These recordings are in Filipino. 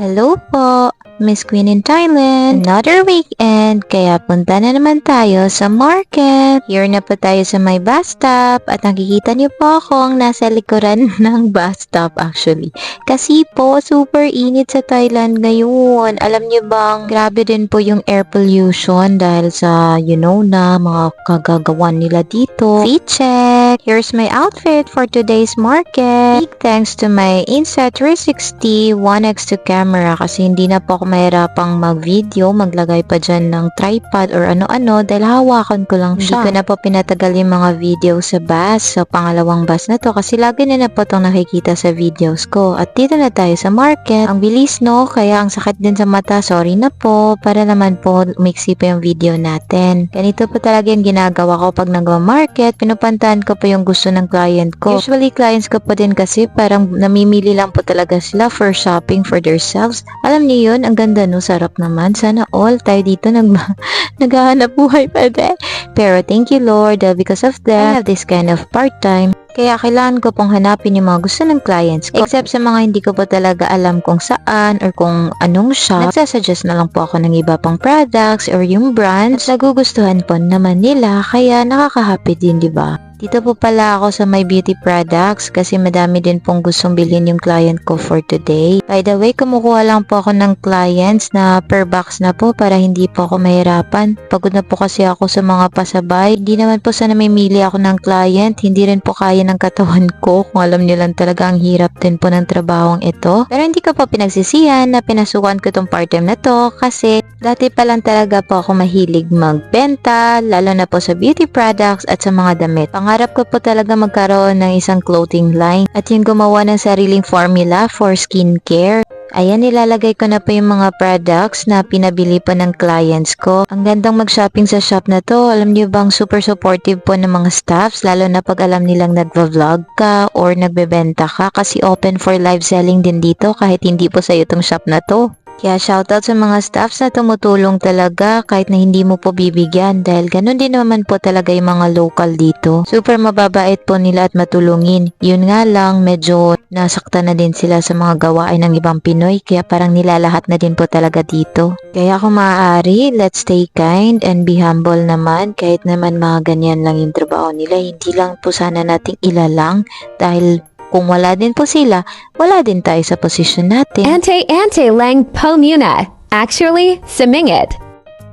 Hello po, Miss Queen in Thailand. Another weekend, kaya punta na naman tayo sa market. Here na po tayo sa may bus stop at nakikita niyo po akong nasa likuran ng bus stop actually. Kasi po, super init sa Thailand ngayon. Alam niyo bang, grabe din po yung air pollution dahil sa, na mga kagagawan nila dito. Fit check! Here's my outfit for today's market. Big thanks to my Insta360 1x2 camera kasi hindi na po ako mahirapang mag-video, maglagay pa dyan ng tripod or ano-ano dahil hawakan ko lang siya. Hindi ko na po pinatagal yung mga video sa bus, sa pangalawang bus na to kasi lagi na po itong nakikita sa videos ko. At dito na tayo sa market. Ang bilis no, kaya ang sakit din sa mata, sorry na po, para naman po umiksi pa yung video natin. Ganito po talaga yung ginagawa ko pag nagwa-market, pinupantahan ko po yung gusto ng client ko. Usually clients ko po din kasi parang namimili lang po talaga sila for shopping for themselves. Alam niyo yun, ang ganda no, sarap naman. Sana all tayo dito naghahanap buhay pa din. Pero thank you Lord, because of that, I have this kind of part-time. Kaya kailangan ko pong hanapin yung mga gusto ng clients ko. Except sa mga hindi ko po talaga alam kung saan or kung anong shop, nagsasuggest na lang po ako ng iba pang products or yung brands at nagugustuhan po naman nila. Kaya nakaka-happy din, di ba? Dito po pala ako sa my beauty products kasi madami din pong gustong bilhin yung client ko for today. By the way, kumukuha lang po ako ng clients na per box na po para hindi po ako mahirapan. Pagod na po kasi ako sa mga pasabay. Hindi naman po sa namimili ako ng client. Hindi rin po kaya ng katawan ko. Kung alam niyo lang talaga ang hirap din po ng trabahong ito. Pero hindi ko po pinagsisihan na pinasukan ko itong part-time na to kasi dati pa lang talaga po ako mahilig magbenta, lalo na po sa beauty products at sa mga damit. Pangarap ko po talaga magkaroon ng isang clothing line at yung gumawa ng sariling formula for skincare. Ayan, nilalagay ko na po yung mga products na pinabili po ng clients ko. Ang gandang mag-shopping sa shop na to. Alam niyo bang super supportive po ng mga staffs, lalo na pag alam nilang nagva-vlog ka or nagbebenta ka kasi open for live selling din dito kahit hindi po sa'yo itong shop na to. Kaya shoutout sa mga staffs na tumutulong talaga kahit na hindi mo po bibigyan dahil ganun din naman po talaga yung mga local dito. Super mababait po nila at matulungin. Yun nga lang, medyo nasaktan na din sila sa mga gawain ng ibang Pinoy kaya parang nilalahat na din po talaga dito. Kaya kung maaari, let's stay kind and be humble naman kahit naman mga ganyan lang yung trabaho nila. Hindi lang po sana nating ilalang dahil kung wala din po sila, wala din tayo sa posisyon natin. Ante lang po muna. Actually, sumingit.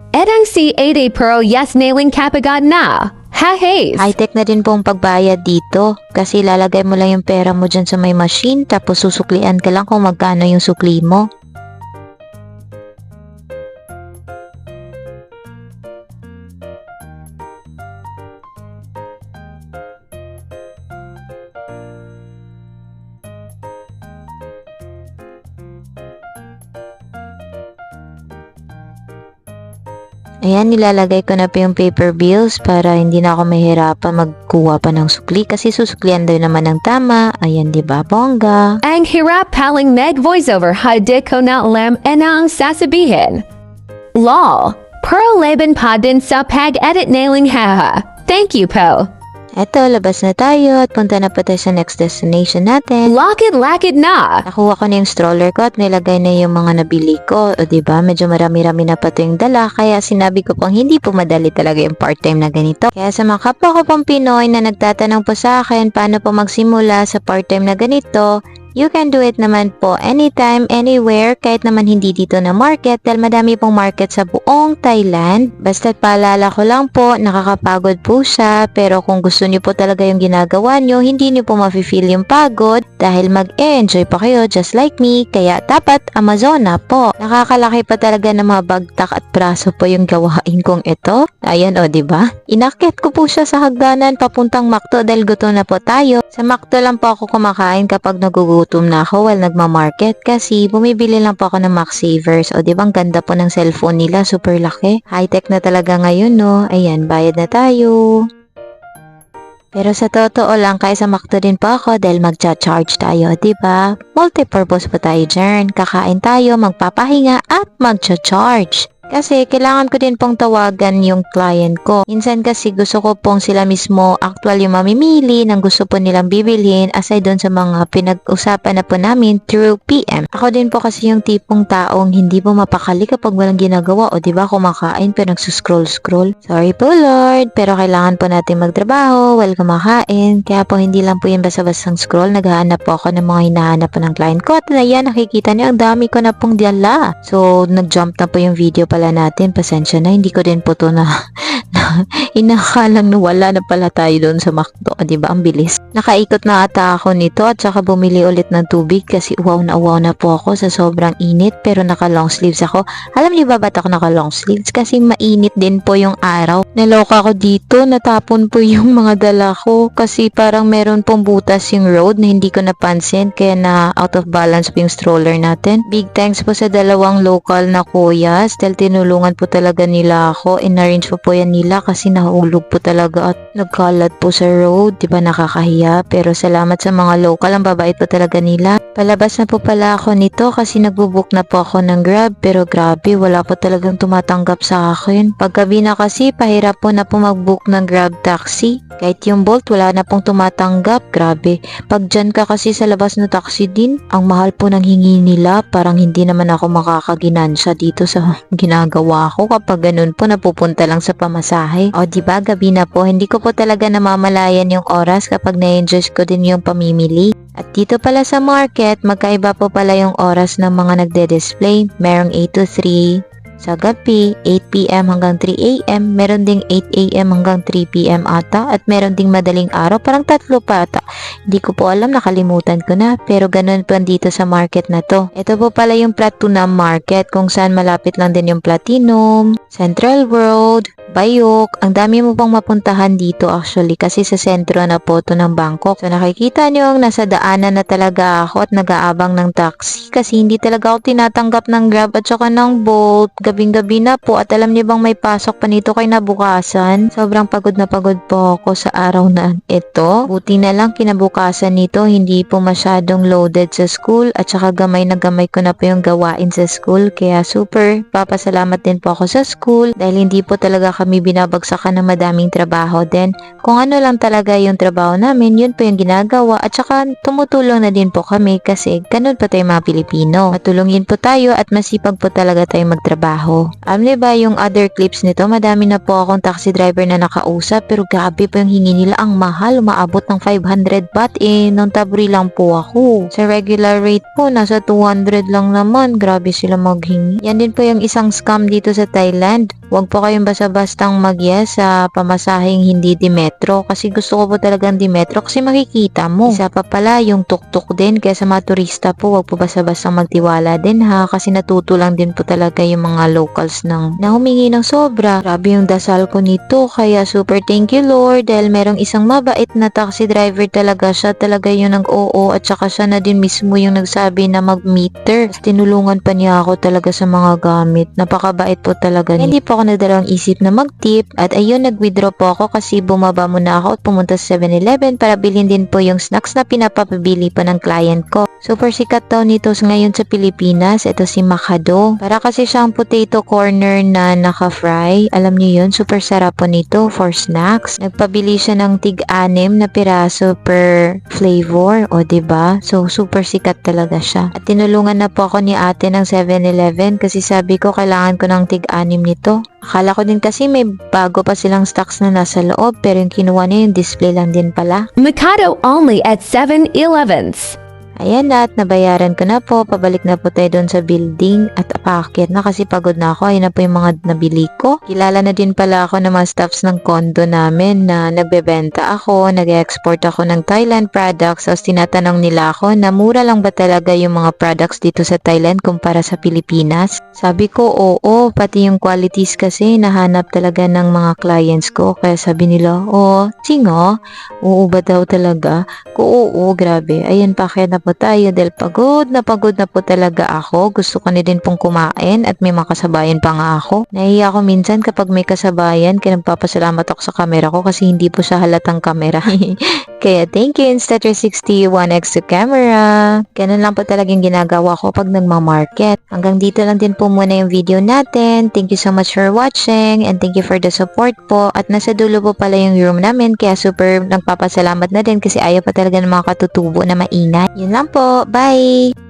Edang si Ade Pro yes nailing kapagod na. Ha haze. High-tech na din pong pagbayad dito kasi lalagay mo lang yung pera mo dyan sa may machine tapos susuklian ka lang kung magkano yung sukli mo. Ayan, nilalagay ko na po yung paper bills para hindi na ako mahirapan magkuha pa ng sukli kasi susuklian daw naman ng tama. Ayan, diba, bongga? Ang hirap paling meg voiceover hadi ko na alam ang sasabihin. Lol. Pearl Laban pa din sa pag-edit nailing haha. Thank you po. Eto, labas na tayo at punta na po tayo sa next destination natin. Lakid na. Nakuha ko na yung stroller ko at nilagay na yung mga nabili ko. O diba, medyo marami-rami na pa ito yung dala. Kaya sinabi ko pang hindi po madali talaga yung part-time na ganito. Kaya sa mga kapwa ko pang Pinoy na nagtatanong po sa akin paano po magsimula sa part-time na ganito, you can do it naman po anytime, anywhere, kahit naman hindi dito na market dahil madami pong market sa buong Thailand. Basta't paalala ko lang po, nakakapagod po siya pero kung gusto niyo po talaga yung ginagawa niyo, hindi niyo po mafe-feel yung pagod dahil mag-enjoy pa kayo just like me. Kaya dapat Amazona po. Nakakalaki pa talaga ng mga bagtak at braso po yung gawain kong ito. Ayan o, diba? Inakyat ko po siya sa hagdanan papuntang Makto dahil gutom na po tayo. Sa Makto lang po ako kumakain kapag nagugutom na ako while nagmamarket kasi bumibili lang po ako ng Max Savers. O diba ang ganda po ng cellphone nila, super laki. High-tech na talaga ngayon no. Ayan, bayad na tayo. Pero sa totoo lang, kaya sa Makto din po ako dahil magcha-charge tayo, diba? Multi-purpose po tayo dyan. Kakain tayo, magpapahinga at magcha-charge. Kasi kailangan ko din pong tawagan yung client ko. Minsan kasi gusto ko pong sila mismo actual yung mamimili ng gusto po nilang bibilhin aside doon sa mga pinag-usapan na po namin through PM. Ako din po kasi yung tipong taong hindi po mapakali kapag walang ginagawa o diba kumakain pero nagsuscroll-scroll. Sorry po Lord, pero kailangan po natin magtrabaho while kumakain. Kaya po hindi lang po yung basta-bastang scroll. Naghahanap po ako ng mga hinahanap po ng client ko. At ayan, nakikita niyo ang dami ko na pong dala. So, nag-jump na po yung video pala natin. Pasensya na, hindi ko din po to na inakalang wala na pala tayo doon sa McDo. Diba? Ang bilis. Nakaikot na ata ako nito at saka bumili ulit ng tubig kasi uwaw na po ako sa sobrang init pero naka long sleeves ako. Alam niyo ba ba't ako naka long sleeves? Kasi mainit din po yung araw. Naloka ako dito, natapon po yung mga dala ko kasi parang meron pong butas yung road na hindi ko napansin kaya na out of balance po yung stroller natin. Big thanks po sa dalawang local na kuyas dahil tinulungan po talaga nila ako. In-arrange po yan nila kasi nahulog po talaga at nagkalat po sa road. Diba nakakahiya? Pero salamat sa mga local. Ang babait po talaga nila. Palabas na po pala ako nito kasi nagbubook na po ako ng Grab pero grabe wala po talagang tumatanggap sa akin. Paggabi na kasi pahirap po na po mag-book ng Grab taxi. Kahit yung Bolt wala na pong tumatanggap. Grabe. Pag dyan ka kasi sa labas na taxi din, ang mahal po ng hingi nila. Parang hindi naman ako makakaginansya dito sa ginagawa ko kapag ganun po napupunta lang sa pamasahe. O diba gabi na po, hindi ko po talaga namamalayan yung oras kapag na-enjoy ko din yung pamimili. At dito pala sa market, magkaiba po pala yung oras ng mga nagde-display. Merong 8 to 3 sa gabi, 8 PM hanggang 3 AM, meron ding 8 AM hanggang 3 PM ata, at meron ding madaling araw, parang tatlo pa ata. Hindi ko po alam, nakalimutan ko na, pero ganun po dito sa market na to. Ito po pala yung Platinum Market, kung saan malapit lang din yung Platinum, Central World, Bayok. Ang dami mo pang mapuntahan dito actually kasi sa sentro na po to ng Bangkok. So nakikita nyo ang nasa daanan na talaga ako at nag-aabang ng taxi kasi hindi talaga ako tinatanggap ng Grab at saka ng Bolt. Gabing-gabi na po at alam niyo bang may pasok pa nito kay nabukasan? Sobrang pagod na pagod po ako sa araw na ito. Buti na lang kinabukasan nito hindi po masyadong loaded sa school at saka gamay na gamay ko na po yung gawain sa school kaya super papasalamat din po ako sa school dahil hindi po talaga kami binabagsakan ng madaming trabaho din. Kung ano lang talaga yung trabaho namin, yun po yung ginagawa at saka tumutulong na din po kami kasi ganun po tayo mga Pilipino. Matulungin po tayo at masipag po talaga tayo magtrabaho. Alam niyo ba yung other clips nito, madami na po akong taxi driver na nakausap pero grabe po yung hingi nila, ang mahal, umaabot ng 500 baht nung tabri lang po ako. Sa regular rate po, nasa 200 lang naman, grabe sila maghingi. Yan din po yung isang scam dito sa Thailand. Huwag po kayong basta-bastang mag-yes sa pamasaheng hindi di metro kasi gusto ko po talagang di metro kasi makikita mo. Isa pa pala yung tuk-tuk din kaya sa mga turista po huwag po basta-bastang magtiwala din ha kasi natutulang din po talaga yung mga locals na humingi ng sobra. Grabe yung dasal ko nito kaya super thank you Lord dahil merong isang mabait na taxi driver talaga, siya talaga yung nag-oo at saka siya na din mismo yung nagsabi na mag-meter. Tinulungan pa niya ako talaga sa mga gamit. Napakabait po talaga niya. Hindi po ako nagdalawang isip na mag-tip at ayun nag-withdraw po ako kasi bumaba muna ako at pumunta sa 7-Eleven para bilhin din po yung snacks na pinapabili po ng client ko. Super sikat daw nito ngayon sa Pilipinas. Ito si Macado. Para kasi siyang potato corner na naka-fry. Alam niyo yun, super sarap po nito for snacks. Nagpabili siya ng tig-6 na piraso per flavor. O diba? So super sikat talaga siya. At tinulungan na po ako ni ate ng 7-Eleven kasi sabi ko kailangan ko ng tig-6 nito. Akala ko din kasi may bago pa silang stocks na nasa loob pero yung kinuha niya yung display lang din pala. Mikado only at 7-Elevens. Ayan na at nabayaran ko na po. Pabalik na po tayo doon sa building at paakyat na kasi pagod na ako. Ayun na po yung mga nabili ko. Kilala na din pala ako ng mga staffs ng condo namin na nagbebenta ako, nag-export ako ng Thailand products. So tinatanong nila ako na mura lang ba talaga yung mga products dito sa Thailand kumpara sa Pilipinas. Sabi ko oo, pati yung qualities kasi nahanap talaga ng mga clients ko. Kaya sabi nila, singo? Oo ba daw talaga? Oo, grabe. Ayan, paakyat na po po tayo dahil pagod na po talaga ako. Gusto ko na din pong kumain at may mga kasabayan pa nga ako. Nahiya ako minsan kapag may kasabayan kaya nagpapasalamat ako sa camera ko kasi hindi po siya halatang camera. Kaya thank you Insta360 1x to camera. Ganun lang po talagang ginagawa ko pag nagmamarket. Hanggang dito lang din po muna yung video natin. Thank you so much for watching and thank you for the support po. At nasa dulo po pala yung room namin kaya super nagpapasalamat na din kasi ayaw pa talaga ng mga katutubo na maingay. Yun lang po. Bye!